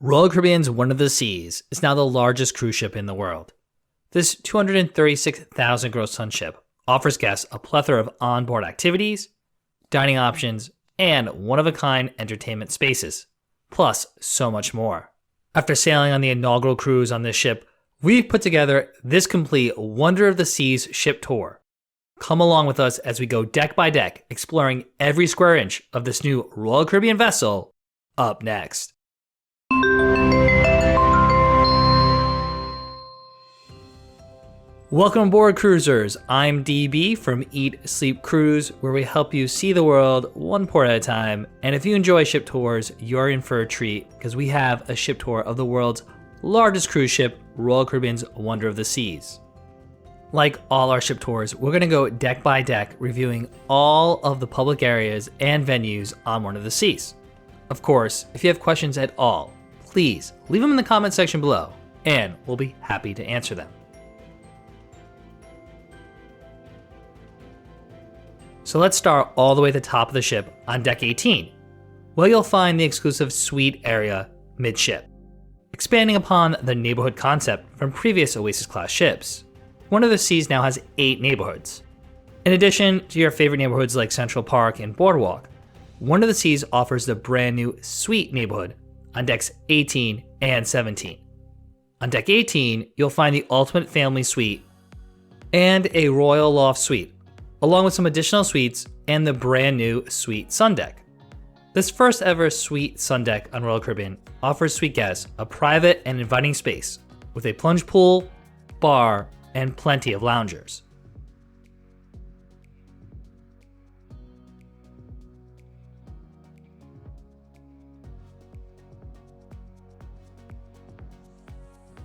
Royal Caribbean's Wonder of the Seas is now the largest cruise ship in the world. This 236,000 gross ton ship offers guests a plethora of onboard activities, dining options, and one-of-a-kind entertainment spaces, plus so much more. After sailing on the inaugural cruise on this ship, we've put together this complete Wonder of the Seas ship tour. Come along with us as we go deck by deck, exploring every square inch of this new Royal Caribbean vessel up next. Welcome aboard, cruisers. I'm DB from Eat, Sleep, Cruise, where we help you see the world one port at a time. And if you enjoy ship tours, you're in for a treat because we have a ship tour of the world's largest cruise ship, Royal Caribbean's Wonder of the Seas. Like all our ship tours, we're going to go deck by deck, reviewing all of the public areas and venues on Wonder of the Seas. Of course, if you have questions at all, please leave them in the comment section below, and we'll be happy to answer them. So let's start all the way at the top of the ship on deck 18, where you'll find the exclusive suite area midship. Expanding upon the neighborhood concept from previous Oasis Class ships, Wonder of the Seas now has 8 neighborhoods. In addition to your favorite neighborhoods like Central Park and Boardwalk, Wonder of the Seas offers the brand new suite neighborhood on decks 18 and 17. On deck 18, you'll find the Ultimate Family Suite and a Royal Loft Suite, along with some additional suites and the brand new Suite Sun Deck. This first ever Suite Sun Deck on Royal Caribbean offers suite guests a private and inviting space with a plunge pool, bar, and plenty of loungers.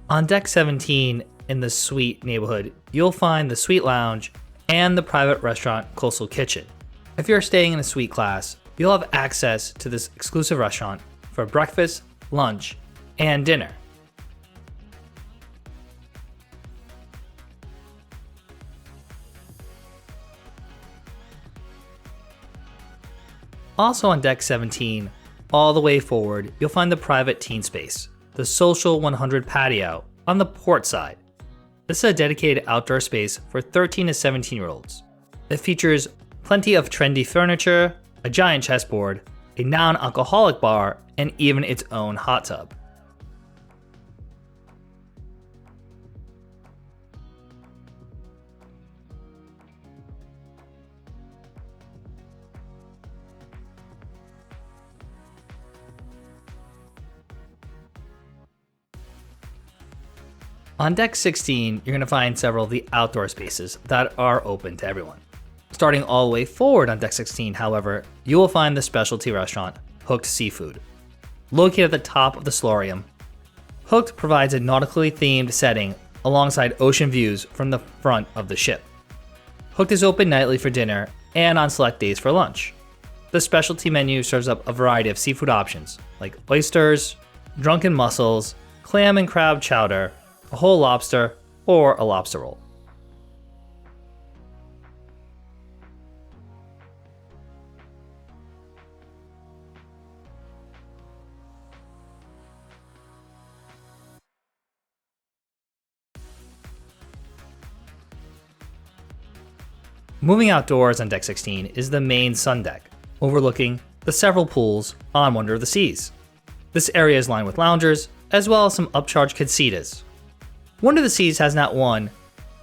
On deck 17 in the suite neighborhood, you'll find the suite lounge and the private restaurant Coastal Kitchen. If you're staying in a suite class, you'll have access to this exclusive restaurant for breakfast, lunch, and dinner. Also on deck 17, all the way forward, you'll find the private teen space, the Social 100 patio on the port side. This is a dedicated outdoor space for 13 to 17-year-olds. It features plenty of trendy furniture, a giant chessboard, a non-alcoholic bar, and even its own hot tub. On deck 16, you're going to find several of the outdoor spaces that are open to everyone. Starting all the way forward on deck 16, however, you will find the specialty restaurant, Hooked Seafood. Located at the top of the solarium, Hooked provides a nautically themed setting alongside ocean views from the front of the ship. Hooked is open nightly for dinner and on select days for lunch. The specialty menu serves up a variety of seafood options like oysters, drunken mussels, clam and crab chowder, a whole lobster, or a lobster roll. Moving outdoors on deck 16 is the main sun deck, overlooking the several pools on Wonder of the Seas. This area is lined with loungers, as well as some upcharged casitas. Wonder of the Seas has not one,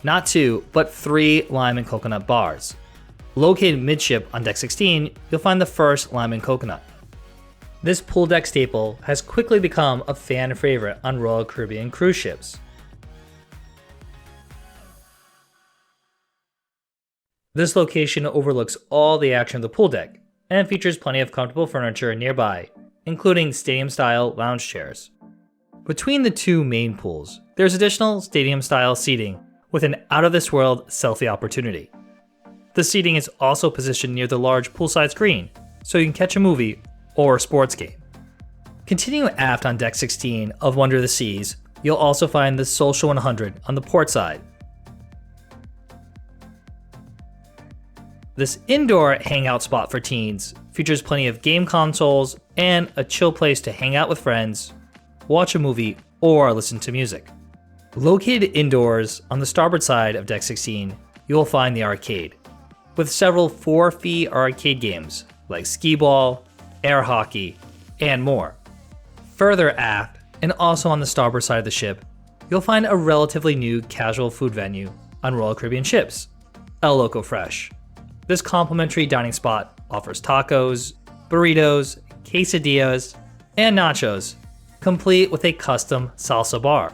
not two, but 3 lime and coconut bars. Located midship on deck 16, you'll find the first lime and coconut. This pool deck staple has quickly become a fan favorite on Royal Caribbean cruise ships. This location overlooks all the action of the pool deck and features plenty of comfortable furniture nearby, including stadium-style lounge chairs. Between the 2 main pools, there's additional stadium-style seating with an out-of-this-world selfie opportunity. The seating is also positioned near the large poolside screen, so you can catch a movie or a sports game. Continuing aft on deck 16 of Wonder of the Seas, you'll also find the Social 100 on the port side. This indoor hangout spot for teens features plenty of game consoles and a chill place to hang out with friends, watch a movie, or listen to music. Located indoors on the starboard side of Deck 16, you will find the arcade, with several for-fee arcade games like skee ball, air hockey, and more. Further aft, and also on the starboard side of the ship, you'll find a relatively new casual food venue on Royal Caribbean ships, El Loco Fresh. This complimentary dining spot offers tacos, burritos, quesadillas, and nachos, complete with a custom salsa bar.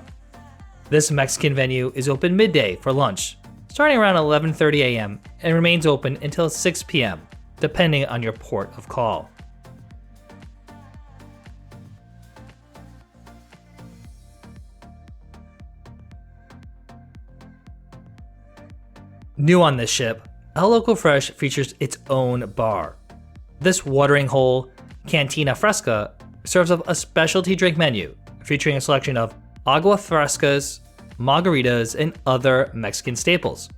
This Mexican venue is open midday for lunch, starting around 11:30 a.m. and remains open until 6 p.m., depending on your port of call. New on this ship, El Loco Fresh features its own bar. This watering hole, Cantina Fresca, serves up a specialty drink menu featuring a selection of agua frescas, margaritas, and other Mexican staples.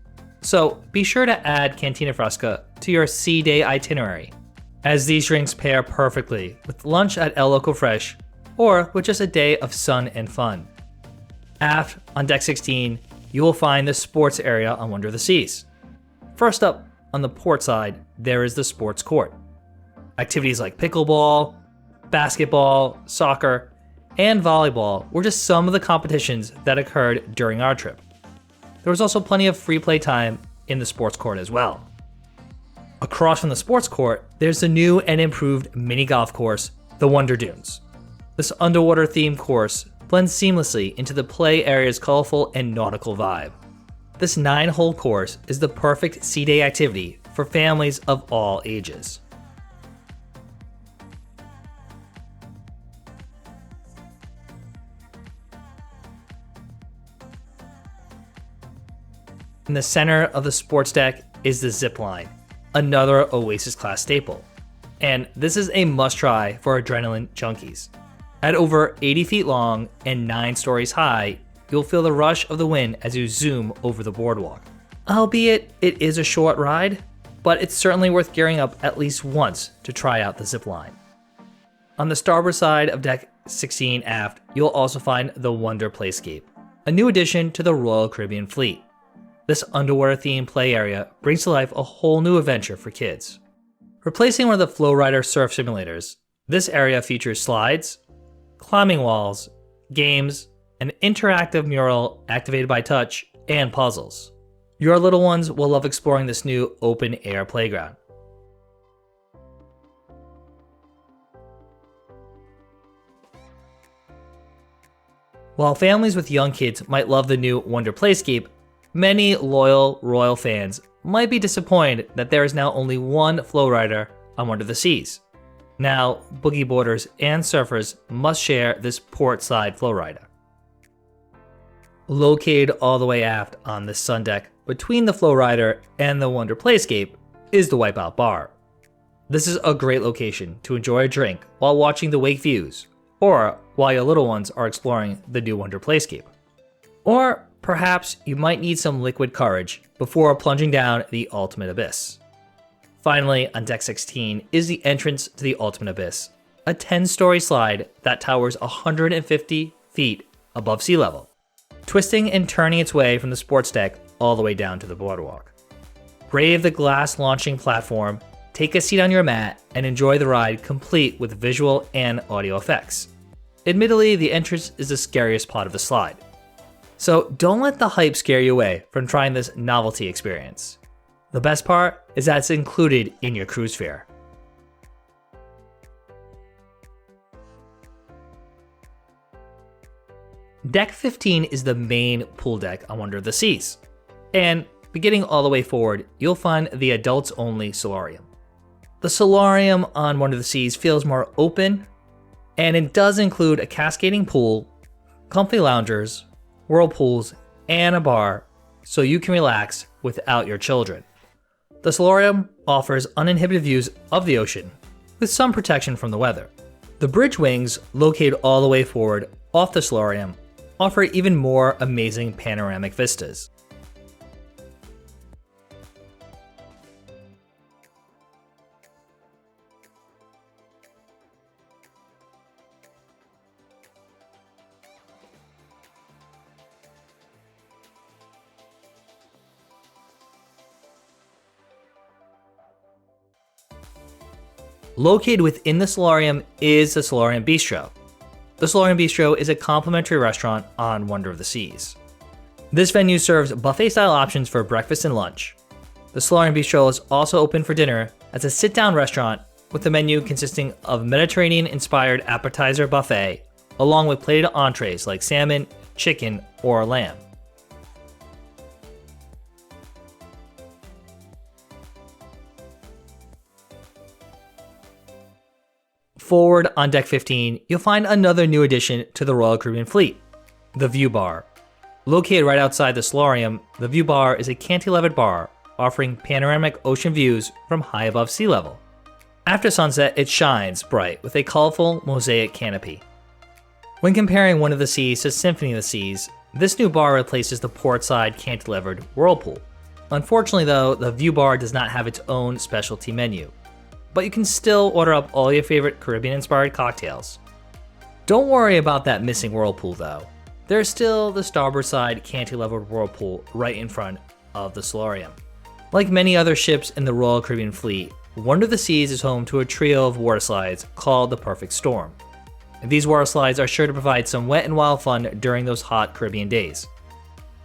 So be sure to add Cantina Fresca to your sea day itinerary, as these drinks pair perfectly with lunch at El Loco Fresh or with just a day of sun and fun. Aft on Deck 16, you will find the sports area on Wonder of the Seas. First up, on the port side, there is the sports court. Activities like pickleball, basketball, soccer, and volleyball were just some of the competitions that occurred during our trip. There was also plenty of free play time in the sports court as well. Across from the sports court, there's the new and improved mini golf course, the Wonder Dunes. This underwater themed course blends seamlessly into the play area's colorful and nautical vibe. This 9-hole course is the perfect sea day activity for families of all ages. In the center of the sports deck is the Zipline, another Oasis Class staple. And this is a must-try for adrenaline junkies. At over 80 feet long and 9 stories high, you'll feel the rush of the wind as you zoom over the boardwalk. Albeit it is a short ride, but it's certainly worth gearing up at least once to try out the Zipline. On the starboard side of Deck 16 aft, you'll also find the Wonder Playscape, a new addition to the Royal Caribbean fleet. This underwater-themed play area brings to life a whole new adventure for kids. Replacing one of the Flowrider surf simulators, this area features slides, climbing walls, games, an interactive mural activated by touch, and puzzles. Your little ones will love exploring this new open-air playground. While families with young kids might love the new Wonder Playscape, many loyal Royal fans might be disappointed that there is now only one Flowrider on Wonder of the Seas. Now, boogie boarders and surfers must share this port-side Flowrider. Located all the way aft on the sun deck between the Flowrider and the Wonder Playscape is the Wipeout Bar. This is a great location to enjoy a drink while watching the wake views, or while your little ones are exploring the new Wonder Playscape. Or perhaps you might need some liquid courage before plunging down the ultimate abyss. Finally, on Deck 16 is the entrance to the ultimate abyss, a 10-story slide that towers 150 feet above sea level, twisting and turning its way from the sports deck all the way down to the boardwalk. Brave the glass launching platform, take a seat on your mat, and enjoy the ride complete with visual and audio effects. Admittedly, the entrance is the scariest part of the slide. So don't let the hype scare you away from trying this novelty experience. The best part is that it's included in your cruise fare. Deck 15 is the main pool deck on Wonder of the Seas. And beginning all the way forward, you'll find the adults-only solarium. The solarium on Wonder of the Seas feels more open, and it does include a cascading pool, comfy loungers, whirlpools, and a bar, so you can relax without your children. The solarium offers uninhibited views of the ocean, with some protection from the weather. The bridge wings, located all the way forward off the solarium, offer even more amazing panoramic vistas. Located within the solarium is the Solarium Bistro. The Solarium Bistro is a complimentary restaurant on Wonder of the Seas. This venue serves buffet-style options for breakfast and lunch. The Solarium Bistro is also open for dinner as a sit-down restaurant with a menu consisting of Mediterranean-inspired appetizer buffet, along with plated entrees like salmon, chicken, or lamb. Forward on Deck 15, you'll find another new addition to the Royal Caribbean fleet, the View Bar. Located right outside the solarium, the View Bar is a cantilevered bar offering panoramic ocean views from high above sea level. After sunset, it shines bright with a colorful mosaic canopy. When comparing Wonder of the Seas to Symphony of the Seas, this new bar replaces the portside cantilevered whirlpool. Unfortunately though, the View Bar does not have its own specialty menu, but you can still order up all your favorite Caribbean-inspired cocktails. Don't worry about that missing whirlpool though. There's still the starboard side cantilevered whirlpool right in front of the solarium. Like many other ships in the Royal Caribbean fleet, Wonder of the Seas is home to a trio of water slides called the Perfect Storm. These water slides are sure to provide some wet and wild fun during those hot Caribbean days.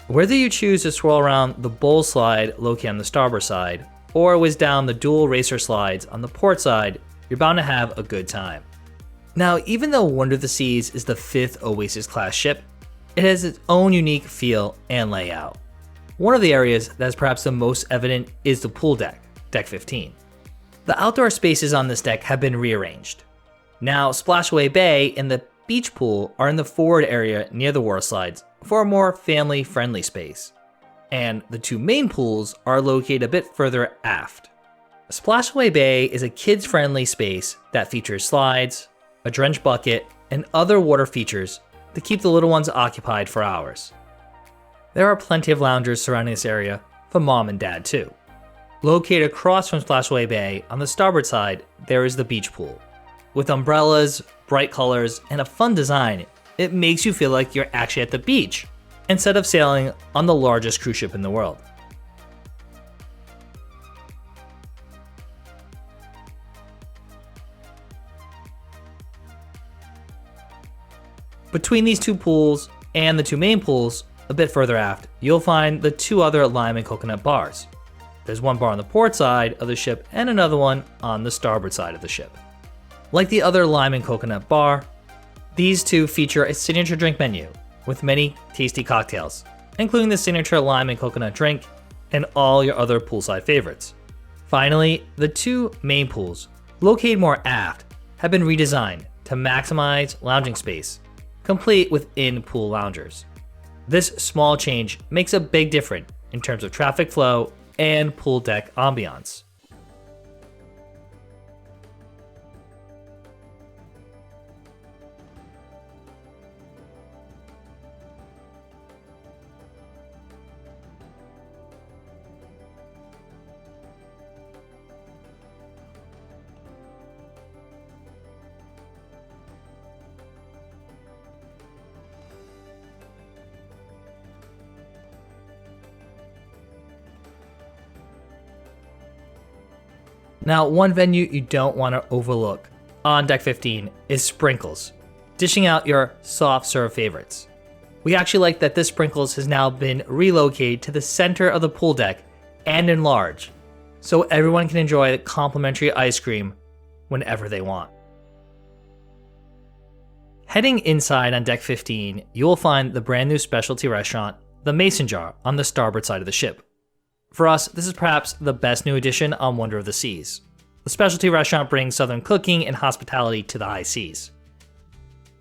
Whether you choose to swirl around the bowl slide located on the starboard side, or whiz down the dual racer slides on the port side, you're bound to have a good time. Now, even though Wonder of the Seas is the 5th Oasis Class ship, it has its own unique feel and layout. One of the areas that is perhaps the most evident is the pool deck, Deck 15. The outdoor spaces on this deck have been rearranged. Now, Splashaway Bay and the beach pool are in the forward area near the water slides for a more family-friendly space, and the two main pools are located a bit further aft. Splashaway Bay is a kids-friendly space that features slides, a drench bucket, and other water features to keep the little ones occupied for hours. There are plenty of loungers surrounding this area for mom and dad too. Located across from Splashaway Bay on the starboard side, there is the beach pool. With umbrellas, bright colors, and a fun design, it makes you feel like you're actually at the beach instead of sailing on the largest cruise ship in the world. Between these two pools and the two main pools, a bit further aft, you'll find the two other lime and coconut bars. There's one bar on the port side of the ship and another one on the starboard side of the ship. Like the other lime and coconut bar, these two feature a signature drink menu with many tasty cocktails, including the signature lime and coconut drink and all your other poolside favorites. Finally, the two main pools, located more aft, have been redesigned to maximize lounging space, complete with in-pool loungers. This small change makes a big difference in terms of traffic flow and pool deck ambiance. Now, one venue you don't want to overlook on Deck 15 is Sprinkles, dishing out your soft serve favorites. We actually like that this Sprinkles has now been relocated to the center of the pool deck and enlarged, so everyone can enjoy the complimentary ice cream whenever they want. Heading inside on Deck 15, you will find the brand new specialty restaurant, the Mason Jar, on the starboard side of the ship. For us, this is perhaps the best new addition on Wonder of the Seas. The specialty restaurant brings southern cooking and hospitality to the high seas.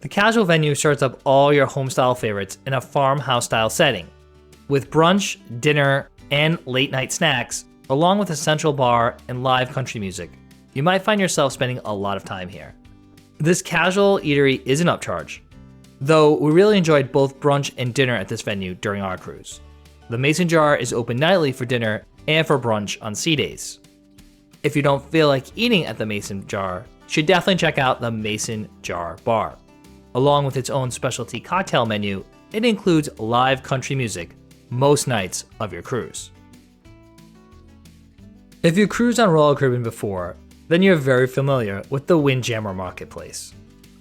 The casual venue serves up all your home-style favorites in a farmhouse-style setting, with brunch, dinner, and late-night snacks, along with a central bar and live country music. You might find yourself spending a lot of time here. This casual eatery is an upcharge, though we really enjoyed both brunch and dinner at this venue during our cruise. The Mason Jar is open nightly for dinner and for brunch on sea days. If you don't feel like eating at the Mason Jar, you should definitely check out the Mason Jar Bar. Along with its own specialty cocktail menu, it includes live country music most nights of your cruise. If you cruised on Royal Caribbean before, then you're very familiar with the Windjammer Marketplace.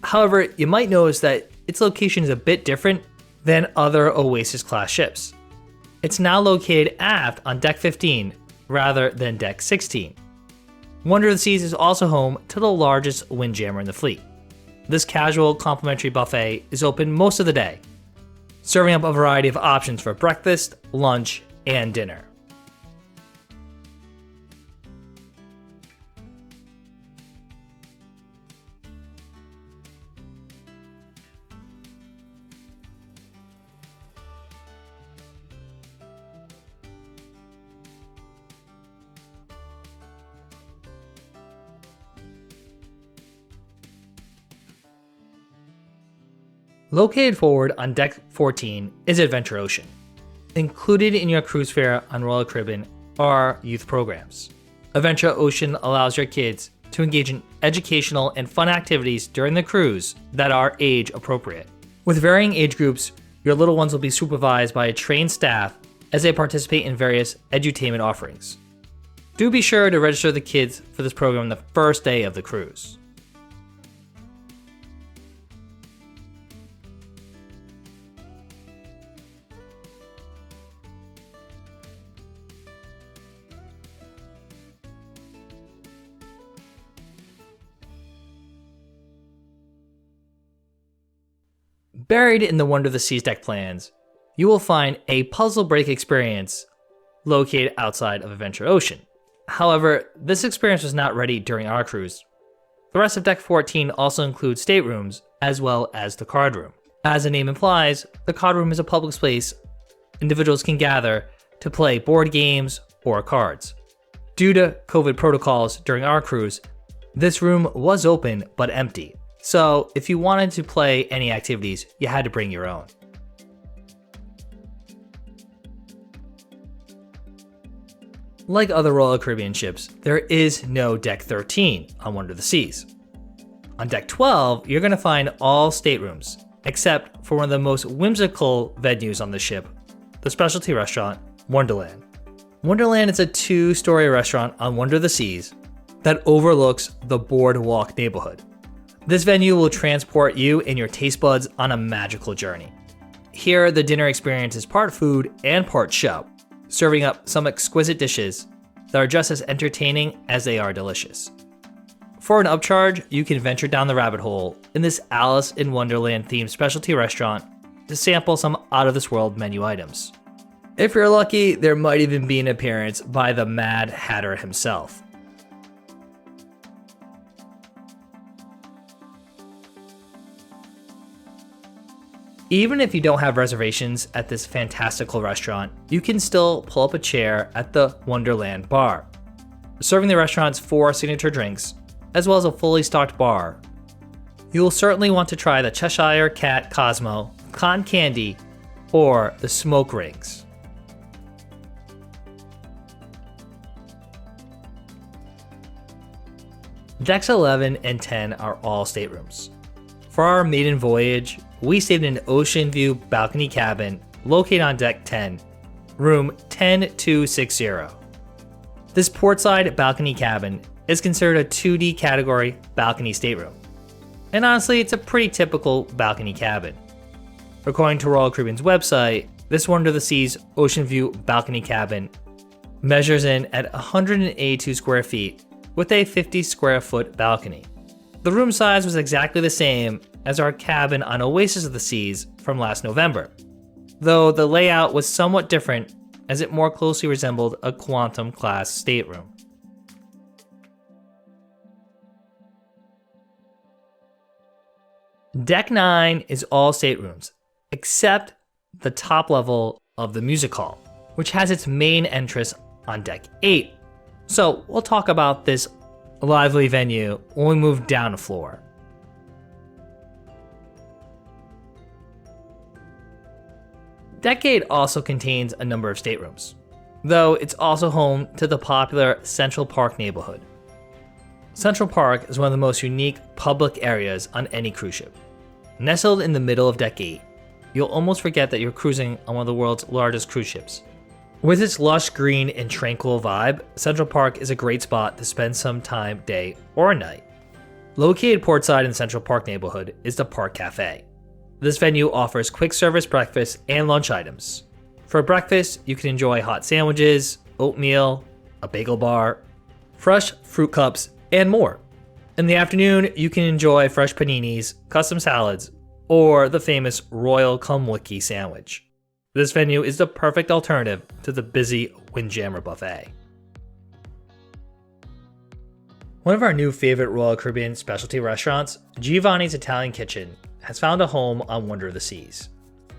However, you might notice that its location is a bit different than other Oasis Class ships. It's now located aft on Deck 15 rather than Deck 16. Wonder of the Seas is also home to the largest Windjammer in the fleet. This casual complimentary buffet is open most of the day, serving up a variety of options for breakfast, lunch, and dinner. Located forward on Deck 14 is Adventure Ocean. Included in your cruise fare on Royal Caribbean are youth programs. Adventure Ocean allows your kids to engage in educational and fun activities during the cruise that are age appropriate. With varying age groups, your little ones will be supervised by a trained staff as they participate in various edutainment offerings. Do be sure to register the kids for this program the first day of the cruise. Buried in the Wonder of the Seas deck plans, you will find a puzzle break experience located outside of Adventure Ocean. However, this experience was not ready during our cruise. The rest of Deck 14 also includes staterooms as well as the card room. As the name implies, the card room is a public space individuals can gather to play board games or cards. Due to COVID protocols during our cruise, this room was open but empty. So if you wanted to play any activities, you had to bring your own. Like other Royal Caribbean ships, there is no Deck 13 on Wonder of the Seas. On Deck 12, you're going to find all staterooms, except for one of the most whimsical venues on the ship, the specialty restaurant, Wonderland. Wonderland is a 2-story restaurant on Wonder of the Seas that overlooks the Boardwalk neighborhood. This venue will transport you and your taste buds on a magical journey. Here, the dinner experience is part food and part show, serving up some exquisite dishes that are just as entertaining as they are delicious. For an upcharge, you can venture down the rabbit hole in this Alice in Wonderland themed specialty restaurant to sample some out-of-this-world menu items. If you're lucky, there might even be an appearance by the Mad Hatter himself. Even if you don't have reservations at this fantastical restaurant, you can still pull up a chair at the Wonderland bar, serving the restaurant's 4 signature drinks, as well as a fully stocked bar. You will certainly want to try the Cheshire Cat Cosmo, Cotton Candy, or the Smoke Rings. Decks 11 and 10 are all staterooms. For our maiden voyage, we stayed in an ocean view balcony cabin located on Deck 10, room 10260. This portside balcony cabin is considered a 2D category balcony stateroom. And honestly, it's a pretty typical balcony cabin. According to Royal Caribbean's website, this Wonder of the Seas ocean view balcony cabin measures in at 182 square feet with a 50 square foot balcony. The room size was exactly the same as our cabin on Oasis of the Seas from last November, though the layout was somewhat different as it more closely resembled a Quantum class stateroom. Deck 9 is all staterooms, except the top level of the music hall, which has its main entrance on Deck 8. So we'll talk about this lively venue when we move down a floor. Deck 8 also contains a number of staterooms, though it's also home to the popular Central Park neighborhood. Central Park is one of the most unique public areas on any cruise ship. Nestled in the middle of Deck 8, you'll almost forget that you're cruising on one of the world's largest cruise ships. With its lush green and tranquil vibe, Central Park is a great spot to spend some time day or night. Located portside in the Central Park neighborhood is the Park Cafe. This venue offers quick service breakfast and lunch items. For breakfast, you can enjoy hot sandwiches, oatmeal, a bagel bar, fresh fruit cups, and more. In the afternoon, you can enjoy fresh paninis, custom salads, or the famous Royal Kumwiki sandwich. This venue is the perfect alternative to the busy Windjammer buffet. One of our new favorite Royal Caribbean specialty restaurants, Giovanni's Italian Kitchen, has found a home on Wonder of the Seas.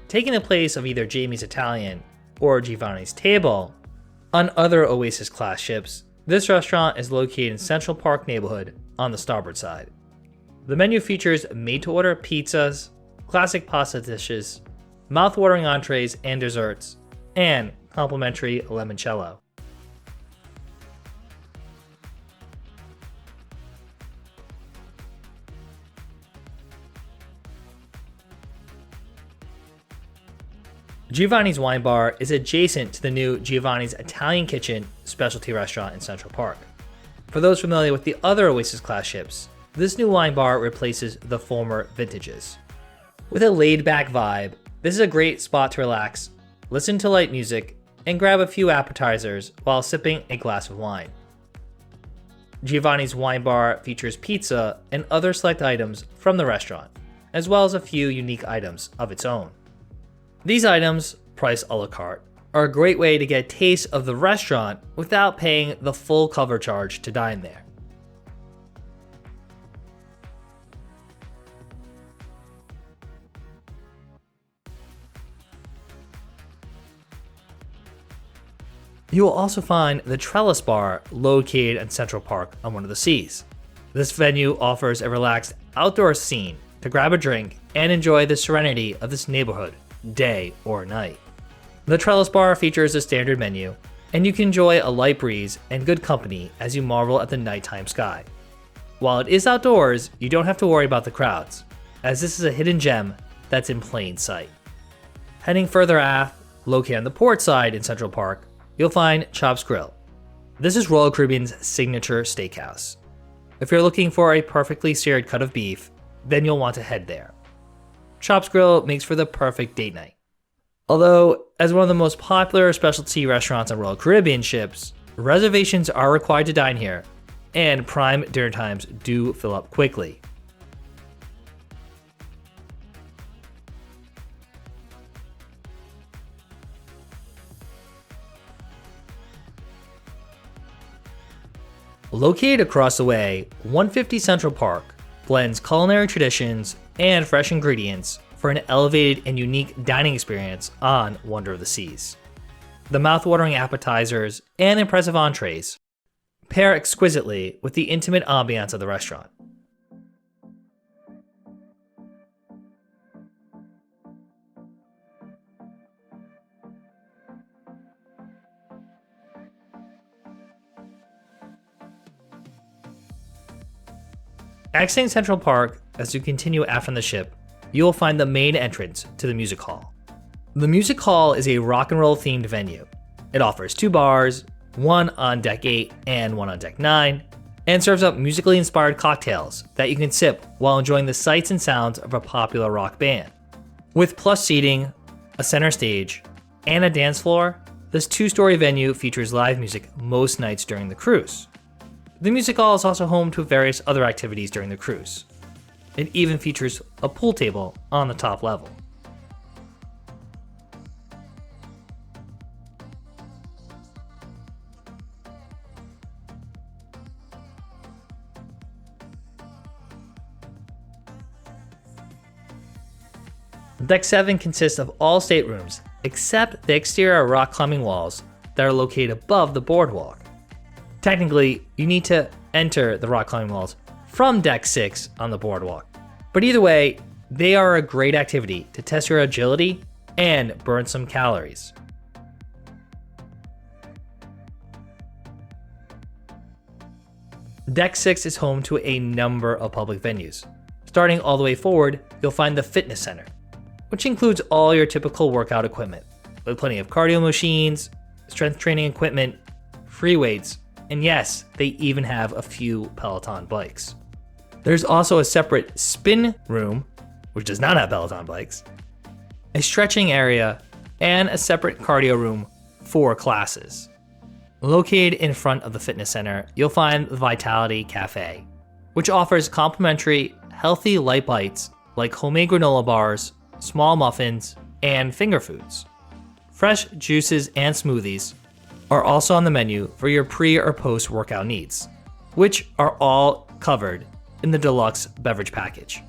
Taking the place of either Jamie's Italian or Giovanni's Table on other Oasis Class ships, this restaurant is located in Central Park neighborhood on the starboard side. The menu features made-to-order pizzas, classic pasta dishes, mouth-watering entrees and desserts, and complimentary limoncello. Giovanni's Wine Bar is adjacent to the new Giovanni's Italian Kitchen specialty restaurant in Central Park. For those familiar with the other Oasis Class ships, this new wine bar replaces the former vintages. With a laid-back vibe, this is a great spot to relax, listen to light music, and grab a few appetizers while sipping a glass of wine. Giovanni's Wine Bar features pizza and other select items from the restaurant, as well as a few unique items of its own. These items, priced a la carte, are a great way to get a taste of the restaurant without paying the full cover charge to dine there. You will also find the Trellis Bar located in Central Park on Wonder of the Seas. This venue offers a relaxed outdoor scene to grab a drink and enjoy the serenity of this neighborhood, day or night. The Trellis Bar features a standard menu, and you can enjoy a light breeze and good company as you marvel at the nighttime sky. While it is outdoors, you don't have to worry about the crowds, as this is a hidden gem that's in plain sight. Heading further aft, located on the port side in Central Park, you'll find Chops Grill. This is Royal Caribbean's signature steakhouse. If you're looking for a perfectly seared cut of beef, then you'll want to head there. Chops Grill makes for the perfect date night. Although, as one of the most popular specialty restaurants on Royal Caribbean ships, reservations are required to dine here, and prime dinner times do fill up quickly. Located across the way, 150 Central Park blends culinary traditions and fresh ingredients for an elevated and unique dining experience on Wonder of the Seas. The mouth-watering appetizers and impressive entrees pair exquisitely with the intimate ambiance of the restaurant. Exiting Central Park, as you continue aft on the ship, you will find the main entrance to the Music Hall. The Music Hall is a rock and roll themed venue. It offers 2 bars, one on Deck 8 and one on Deck 9, and serves up musically inspired cocktails that you can sip while enjoying the sights and sounds of a popular rock band. With plush seating, a center stage, and a dance floor, this 2-story venue features live music most nights during the cruise. The Music Hall is also home to various other activities during the cruise. It even features a pool table on the top level. Deck 7 consists of all staterooms except the exterior rock climbing walls that are located above the boardwalk. Technically, you need to enter the rock climbing walls from Deck 6 on the boardwalk. But either way, they are a great activity to test your agility and burn some calories. Deck 6 is home to a number of public venues. Starting all the way forward, you'll find the Fitness Center, which includes all your typical workout equipment, with plenty of cardio machines, strength training equipment, free weights, and yes, they even have a few Peloton bikes. There's also a separate spin room, which does not have Peloton bikes, a stretching area, and a separate cardio room for classes. Located in front of the fitness center, you'll find the Vitality Cafe, which offers complimentary, healthy light bites like homemade granola bars, small muffins, and finger foods. Fresh juices and smoothies are also on the menu for your pre or post workout needs, which are all covered in the deluxe beverage package.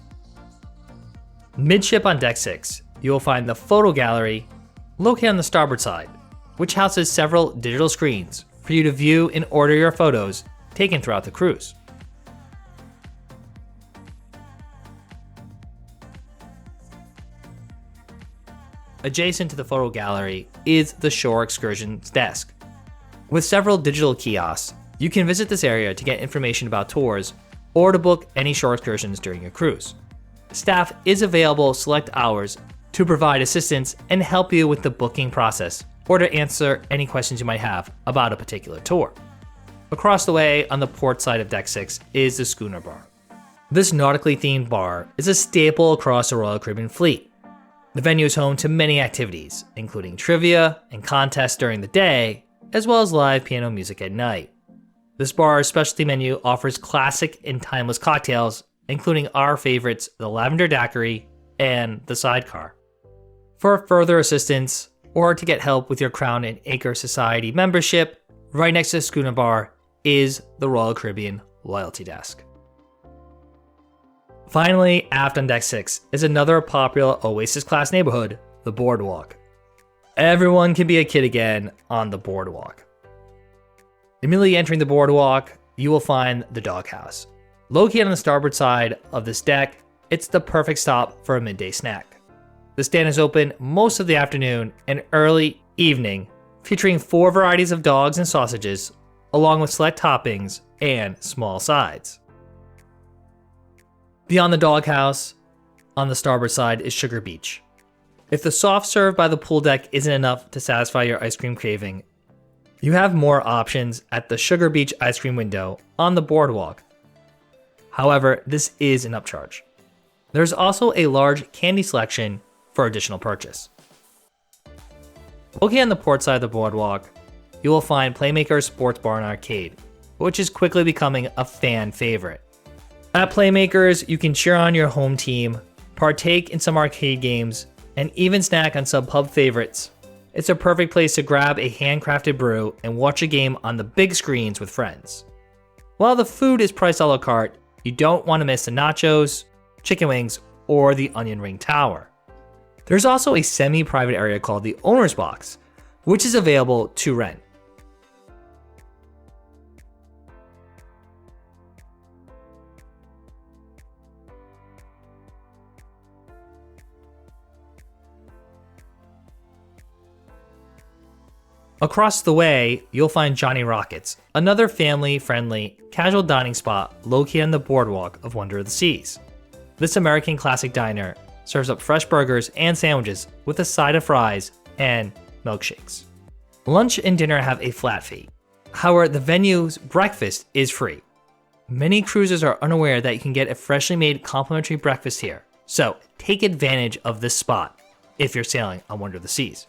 Midship on Deck 6, you will find the photo gallery located on the starboard side, which houses several digital screens for you to view and order your photos taken throughout the cruise. Adjacent to the photo gallery is the Shore Excursions desk. With several digital kiosks, you can visit this area to get information about tours or to book any shore excursions during your cruise. Staff is available select hours to provide assistance and help you with the booking process or to answer any questions you might have about a particular tour. Across the way on the port side of Deck 6 is the Schooner Bar. This nautically themed bar is a staple across the Royal Caribbean fleet. The venue is home to many activities, including trivia and contests during the day, as well as live piano music at night. This bar's specialty menu offers classic and timeless cocktails, including our favorites, the Lavender Daiquiri and the Sidecar. For further assistance, or to get help with your Crown and Anchor Society membership, right next to the Schooner Bar is the Royal Caribbean Loyalty Desk. Finally, aft on Deck 6 is another popular Oasis Class neighborhood, the Boardwalk. Everyone can be a kid again on the Boardwalk. Immediately entering the Boardwalk, you will find the Doghouse. Located on the starboard side of this deck, it's the perfect stop for a midday snack. The stand is open most of the afternoon and early evening, featuring 4 varieties of dogs and sausages, along with select toppings and small sides. Beyond the Doghouse, on the starboard side is Sugar Beach. If the soft serve by the pool deck isn't enough to satisfy your ice cream craving, you have more options at the Sugar Beach ice cream window on the Boardwalk. However, this is an upcharge. There's also a large candy selection for additional purchase. Located on the port side of the Boardwalk, you will find Playmaker's Sports Bar and Arcade, which is quickly becoming a fan favorite. At Playmakers, you can cheer on your home team, partake in some arcade games, and even snack on some pub favorites. It's a perfect place to grab a handcrafted brew and watch a game on the big screens with friends. While the food is priced a la carte, you don't want to miss the nachos, chicken wings, or the onion ring tower. There's also a semi-private area called the Owner's Box, which is available to rent. Across the way, you'll find Johnny Rockets, another family-friendly, casual dining spot located on the Boardwalk of Wonder of the Seas. This American classic diner serves up fresh burgers and sandwiches with a side of fries and milkshakes. Lunch and dinner have a flat fee. However, the venue's breakfast is free. Many cruisers are unaware that you can get a freshly made complimentary breakfast here, so take advantage of this spot if you're sailing on Wonder of the Seas.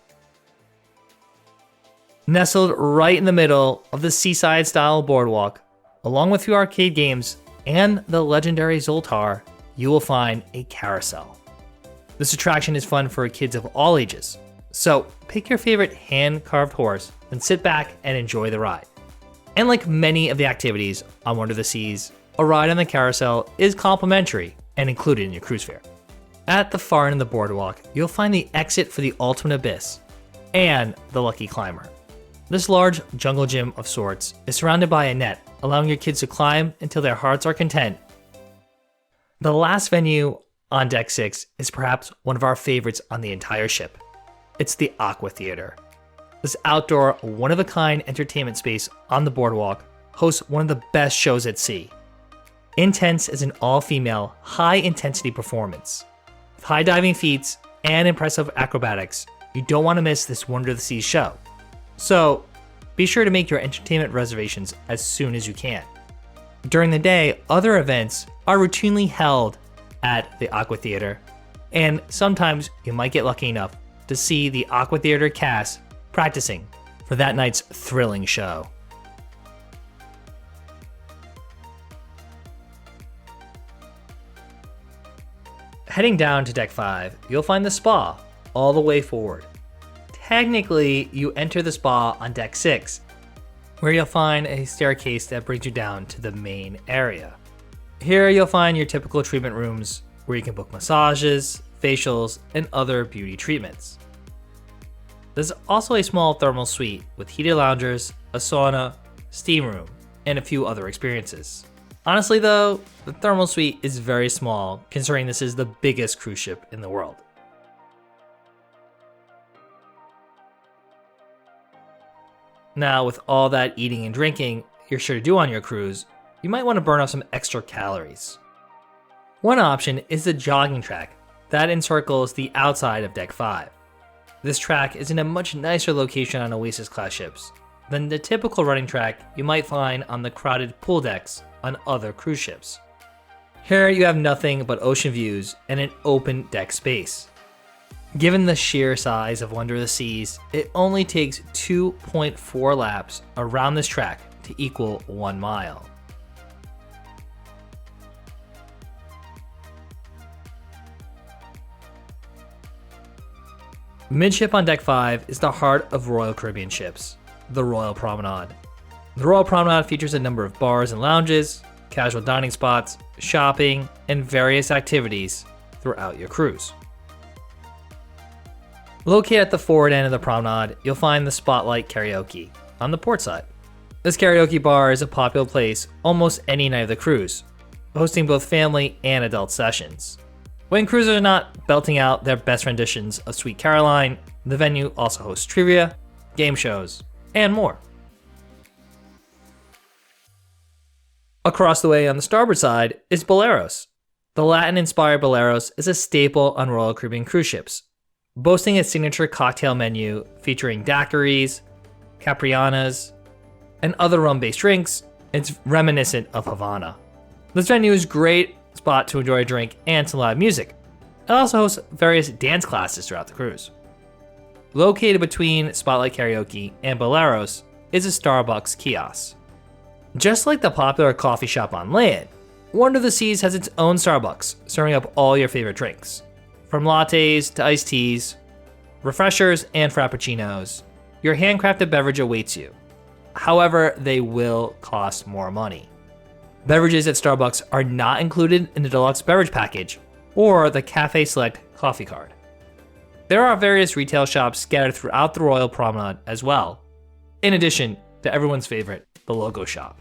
Nestled right in the middle of the seaside-style boardwalk, along with few arcade games and the legendary Zoltar, you will find a carousel. This attraction is fun for kids of all ages, so pick your favorite hand-carved horse and sit back and enjoy the ride. And like many of the activities on Wonder of the Seas, a ride on the carousel is complimentary and included in your cruise fare. At the far end of the boardwalk, you'll find the exit for the Ultimate Abyss and the Lucky Climber. This large jungle gym of sorts is surrounded by a net, allowing your kids to climb until their hearts are content. The last venue on Deck 6 is perhaps one of our favorites on the entire ship. It's the Aqua Theater. This outdoor, one-of-a-kind entertainment space on the boardwalk hosts one of the best shows at sea. Intense is an all-female, high-intensity performance. With high diving feats and impressive acrobatics, you don't want to miss this Wonder of the Seas show. So be sure to make your entertainment reservations as soon as you can. During the day, other events are routinely held at the Aqua Theater, and sometimes you might get lucky enough to see the Aqua Theater cast practicing for that night's thrilling show. Heading down to Deck 5, you'll find the spa all the way forward. Technically, you enter the spa on Deck 6, where you'll find a staircase that brings you down to the main area. Here you'll find your typical treatment rooms where you can book massages, facials, and other beauty treatments. There's also a small thermal suite with heated loungers, a sauna, steam room, and a few other experiences. Honestly though, the thermal suite is very small considering this is the biggest cruise ship in the world. Now, with all that eating and drinking you're sure to do on your cruise, you might want to burn off some extra calories. One option is the jogging track that encircles the outside of Deck 5. This track is in a much nicer location on Oasis Class ships than the typical running track you might find on the crowded pool decks on other cruise ships. Here you have nothing but ocean views and an open deck space. Given the sheer size of Wonder of the Seas, it only takes 2.4 laps around this track to equal 1 mile. Midship on Deck 5 is the heart of Royal Caribbean ships, the Royal Promenade. The Royal Promenade features a number of bars and lounges, casual dining spots, shopping, and various activities throughout your cruise. Located at the forward end of the promenade, you'll find the Spotlight Karaoke on the port side. This karaoke bar is a popular place almost any night of the cruise, hosting both family and adult sessions. When cruisers are not belting out their best renditions of Sweet Caroline, the venue also hosts trivia, game shows, and more. Across the way on the starboard side is Boleros. The Latin-inspired Boleros is a staple on Royal Caribbean cruise ships, boasting a signature cocktail menu featuring daiquiris, caprianas, and other rum-based drinks. It's reminiscent of Havana. This venue is a great spot to enjoy a drink and some live music. It also hosts various dance classes throughout the cruise. Located between Spotlight Karaoke and Boleros is a Starbucks kiosk. Just like the popular coffee shop on land, Wonder of the Seas has its own Starbucks, serving up all your favorite drinks. From lattes to iced teas, refreshers, and frappuccinos, your handcrafted beverage awaits you. However, they will cost more money. Beverages at Starbucks are not included in the deluxe beverage package or the Cafe Select coffee card. There are various retail shops scattered throughout the Royal Promenade as well, in addition to everyone's favorite, the Logo Shop.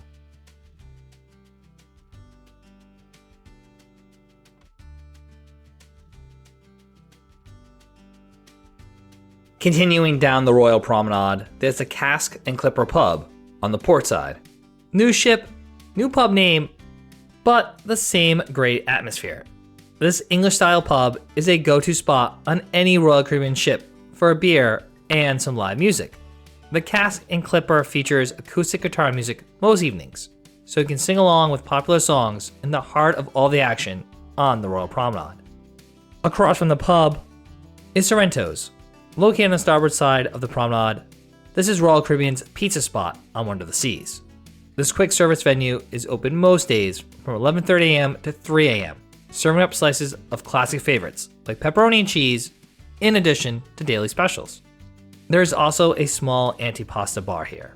Continuing down the Royal Promenade, there's the Cask and Clipper pub on the port side. New ship, new pub name, but the same great atmosphere. This English-style pub is a go-to spot on any Royal Caribbean ship for a beer and some live music. The Cask and Clipper features acoustic guitar music most evenings, so you can sing along with popular songs in the heart of all the action on the Royal Promenade. Across from the pub is Sorrento's. Located on the starboard side of the promenade, this is Royal Caribbean's pizza spot on Wonder of the Seas. This quick service venue is open most days from 11:30 a.m. to 3 a.m., serving up slices of classic favorites like pepperoni and cheese, in addition to daily specials. There is also a small antipasta bar here.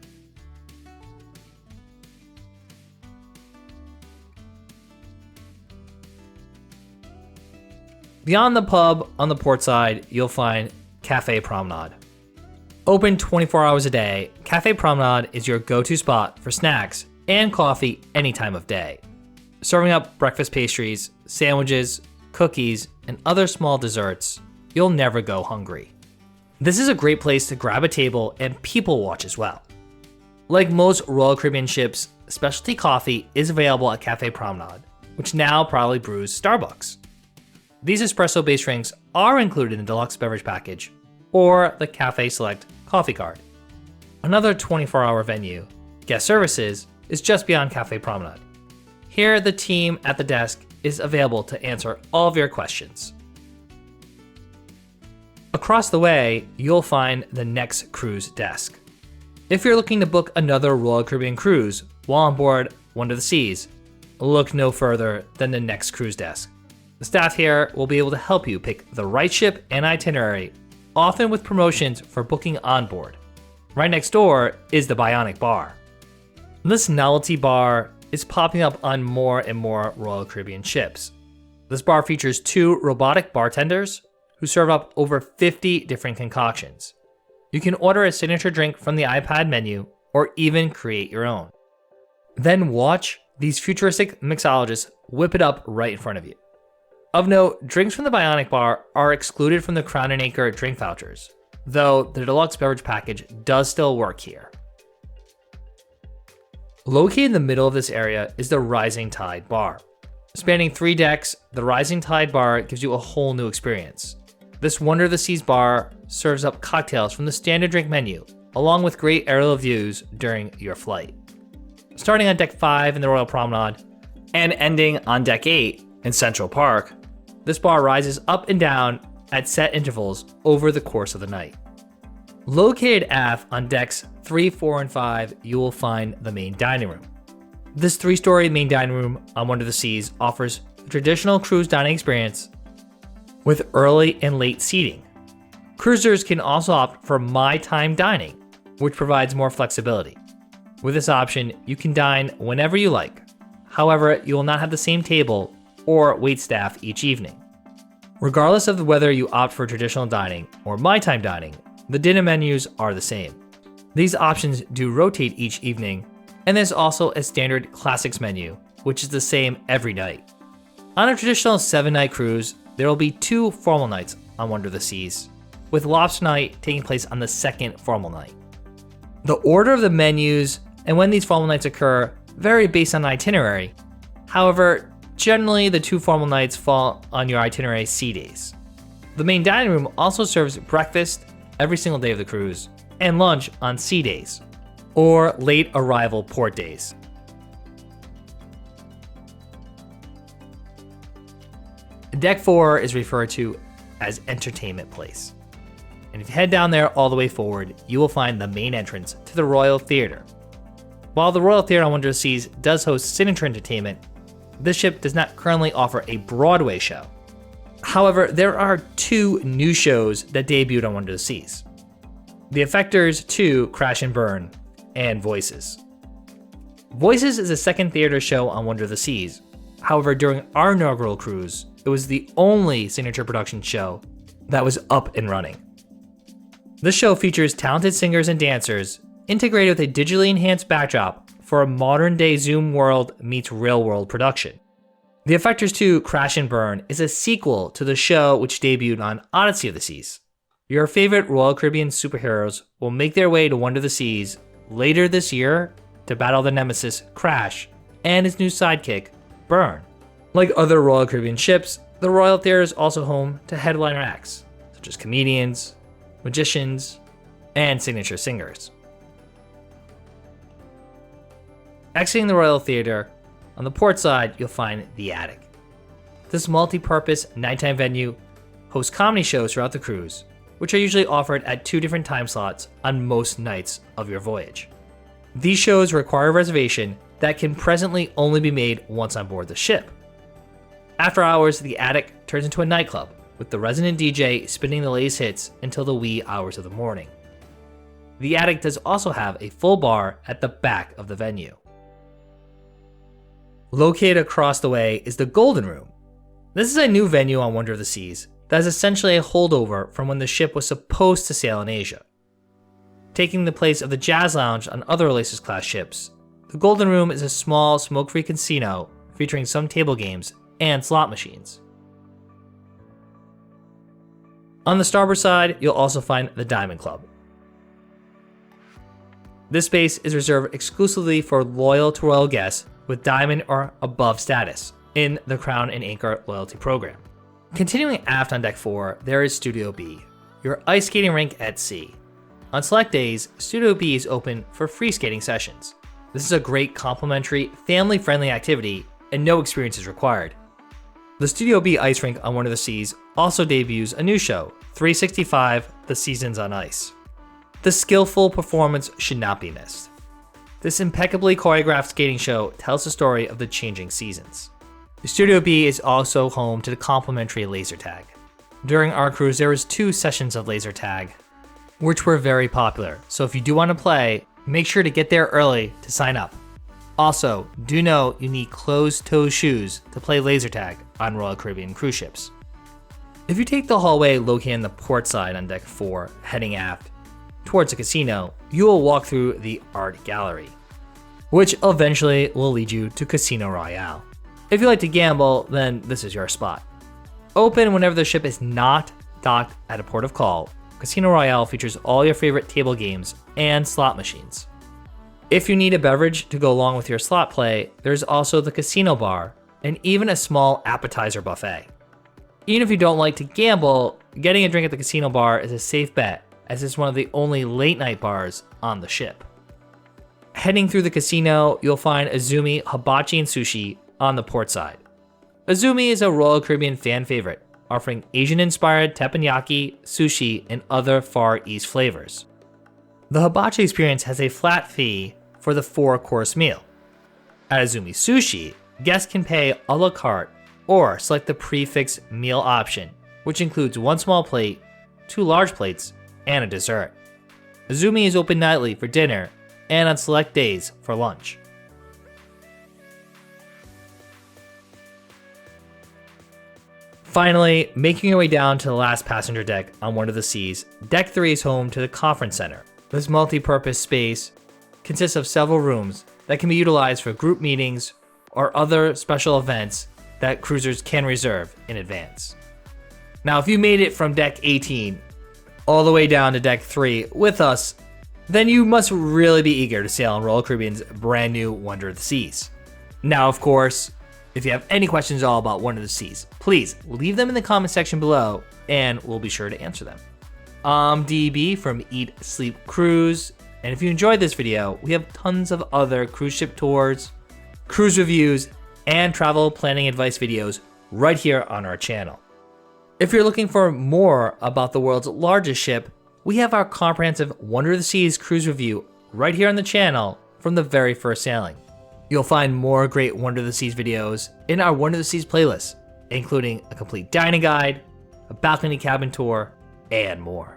Beyond the pub on the port side, you'll find Cafe Promenade. Open 24 hours a day, Cafe Promenade is your go-to spot for snacks and coffee any time of day. Serving up breakfast pastries, sandwiches, cookies, and other small desserts, you'll never go hungry. This is a great place to grab a table and people watch as well. Like most Royal Caribbean ships, specialty coffee is available at Cafe Promenade, which now proudly brews Starbucks. These espresso-based drinks are included in the deluxe beverage package or the Cafe Select coffee card. Another 24-hour venue, Guest Services, is just beyond Cafe Promenade. Here, the team at the desk is available to answer all of your questions. Across the way, you'll find the Next Cruise desk. If you're looking to book another Royal Caribbean cruise while on board Wonder of the Seas, look no further than the Next Cruise desk. The staff here will be able to help you pick the right ship and itinerary, often with promotions for booking on board. Right next door is the Bionic Bar. This novelty bar is popping up on more and more Royal Caribbean ships. This bar features 2 robotic bartenders who serve up over 50 different concoctions. You can order a signature drink from the iPad menu or even create your own. Then watch these futuristic mixologists whip it up right in front of you. Of note, drinks from the Bionic Bar are excluded from the Crown and Anchor drink vouchers, though the deluxe beverage package does still work here. Located in the middle of this area is the Rising Tide Bar. Spanning 3 decks, the Rising Tide Bar gives you a whole new experience. This Wonder of the Seas bar serves up cocktails from the standard drink menu, along with great aerial views during your flight. Starting on Deck 5 in the Royal Promenade, and ending on Deck 8 in Central Park, this bar rises up and down at set intervals over the course of the night. Located aft on Decks 3, 4, and 5, you will find the main dining room. This 3-story main dining room on Wonder of the Seas offers a traditional cruise dining experience with early and late seating. Cruisers can also opt for My Time dining, which provides more flexibility. With this option, you can dine whenever you like. However, you will not have the same table or wait staff each evening. Regardless of whether you opt for traditional dining or My Time dining, the dinner menus are the same. These options do rotate each evening, and there's also a standard classics menu, which is the same every night. On a traditional 7-night cruise, there will be 2 formal nights on Wonder of the Seas, with Lobster Night taking place on the 2nd formal night. The order of the menus and when these formal nights occur vary based on the itinerary. However, generally the 2 formal nights fall on your itinerary sea days. The main dining room also serves breakfast every single day of the cruise and lunch on sea days, or late arrival port days. Deck 4 is referred to as Entertainment Place. And if you head down there all the way forward, you will find the main entrance to the Royal Theatre. While the Royal Theatre on Wonder of the Seas does host signature entertainment, this ship does not currently offer a Broadway show. However, there are 2 new shows that debuted on Wonder of the Seas: The Effectors 2 Crash and Burn, and Voices. Voices is a second theater show on Wonder of the Seas. However, during our inaugural cruise, it was the only signature production show that was up and running. This show features talented singers and dancers integrated with a digitally enhanced backdrop for a modern-day Zoom world meets real-world production. The Effectors 2 Crash and Burn is a sequel to the show which debuted on Odyssey of the Seas. Your favorite Royal Caribbean superheroes will make their way to Wonder of the Seas later this year to battle the nemesis Crash and his new sidekick, Burn. Like other Royal Caribbean ships, the Royal Theatre is also home to headliner acts, such as comedians, magicians, and signature singers. Exiting the Royal Theatre, on the port side, you'll find the Attic. This multi-purpose nighttime venue hosts comedy shows throughout the cruise, which are usually offered at 2 different time slots on most nights of your voyage. These shows require a reservation that can presently only be made once on board the ship. After hours, the Attic turns into a nightclub, with the resident DJ spinning the latest hits until the wee hours of the morning. The Attic does also have a full bar at the back of the venue. Located across the way is the Golden Room. This is a new venue on Wonder of the Seas that is essentially a holdover from when the ship was supposed to sail in Asia. Taking the place of the Jazz Lounge on other Oasis Class ships, the Golden Room is a small, smoke-free casino featuring some table games and slot machines. On the starboard side, you'll also find the Diamond Club. This space is reserved exclusively for loyal to Royal guests with Diamond or above status in the Crown and Anchor loyalty program. Continuing aft on Deck 4, there is Studio B, your ice skating rink at sea. On select days, Studio B is open for free skating sessions. This is a great complimentary, family-friendly activity, and no experience is required. The Studio B ice rink on Wonder of the Seas also debuts a new show, 365: The Seasons on Ice. The skillful performance should not be missed. This impeccably choreographed skating show tells the story of the changing seasons. The Studio B is also home to the complimentary laser tag. During our cruise, there was 2 sessions of laser tag, which were very popular, so if you do want to play, make sure to get there early to sign up. Also, do know you need closed-toe shoes to play laser tag on Royal Caribbean cruise ships. If you take the hallway located on the port side on deck 4, heading aft towards the casino, you will walk through the art gallery, which eventually will lead you to Casino Royale. If you like to gamble, then this is your spot. Open whenever the ship is not docked at a port of call, Casino Royale features all your favorite table games and slot machines. If you need a beverage to go along with your slot play, there's also the casino bar and even a small appetizer buffet. Even if you don't like to gamble, getting a drink at the casino bar is a safe bet, as it's one of the only late night bars on the ship. Heading through the casino, you'll find Azumi Hibachi and Sushi on the port side. Azumi is a Royal Caribbean fan favorite, offering Asian-inspired teppanyaki, sushi, and other Far East flavors. The hibachi experience has a flat fee for the 4-course meal. At Azumi Sushi, guests can pay a la carte or select the prefix meal option, which includes 1 small plate, 2 large plates, and a dessert. Azumi is open nightly for dinner and on select days for lunch. Finally, making your way down to the last passenger deck on Wonder of the Seas, Deck 3 is home to the Conference Center. This multi-purpose space consists of several rooms that can be utilized for group meetings or other special events that cruisers can reserve in advance. Now, if you made it from Deck 18 all the way down to Deck 3 with us, then you must really be eager to sail on Royal Caribbean's brand new Wonder of the Seas. Now, of course, if you have any questions at all about Wonder of the Seas, please leave them in the comment section below and we'll be sure to answer them. I'm DB from Eat, Sleep, Cruise, and if you enjoyed this video, we have tons of other cruise ship tours, cruise reviews, and travel planning advice videos right here on our channel. If you're looking for more about the world's largest ship, we have our comprehensive Wonder of the Seas cruise review right here on the channel from the very first sailing. You'll find more great Wonder of the Seas videos in our Wonder of the Seas playlist, including a complete dining guide, a balcony cabin tour, and more.